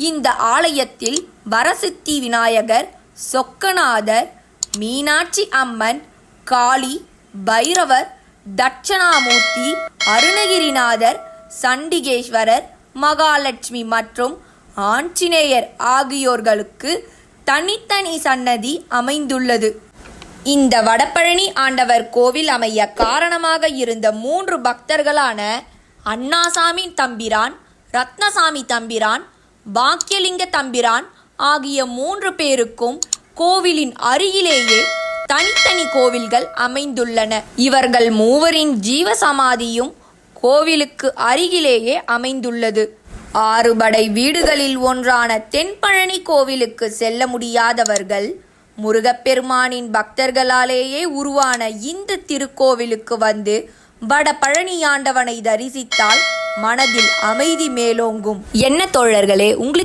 இந்த ஆலயத்தில் வரசித்தி விநாயகர், சொக்கநாதர், மீனாட்சி அம்மன், காளி, பைரவர், தட்சணாமூர்த்தி, அருணகிரிநாதர், சண்டிகேஸ்வரர், மகாலட்சுமி மற்றும் ஆஞ்சநேயர் ஆகியோர்களுக்கு தனித்தனி சன்னதி அமைந்துள்ளது. இந்த வடபழனி ஆண்டவர் கோவில் அமைய காரணமாக இருந்த 3 பக்தர்களான அண்ணாசாமி தம்பிரான், ரத்னசாமி தம்பிரான், பாக்கியலிங்க தம்பிரான் ஆகிய 3 பேருக்கும் கோவிலின் அருகிலேயே தனித்தனி கோவில்கள் அமைந்துள்ளன. இவர்கள் மூவரின் ஜீவசமாதியும் கோவிலுக்கு அருகிலேயே அமைந்துள்ளது. 6 படை வீடுகளில் ஒன்றான தென்பழனி கோவிலுக்கு செல்ல முடியாதவர்கள் முருகப்பெருமானின் பக்தர்களாலேயே உருவான இந்த திருக்கோவிலுக்கு வந்து வடபழனியாண்டவனை தரிசித்தால் மனதில் அமைதி மேலோங்கும். என்ன தோழர்களே, உங்களுக்கு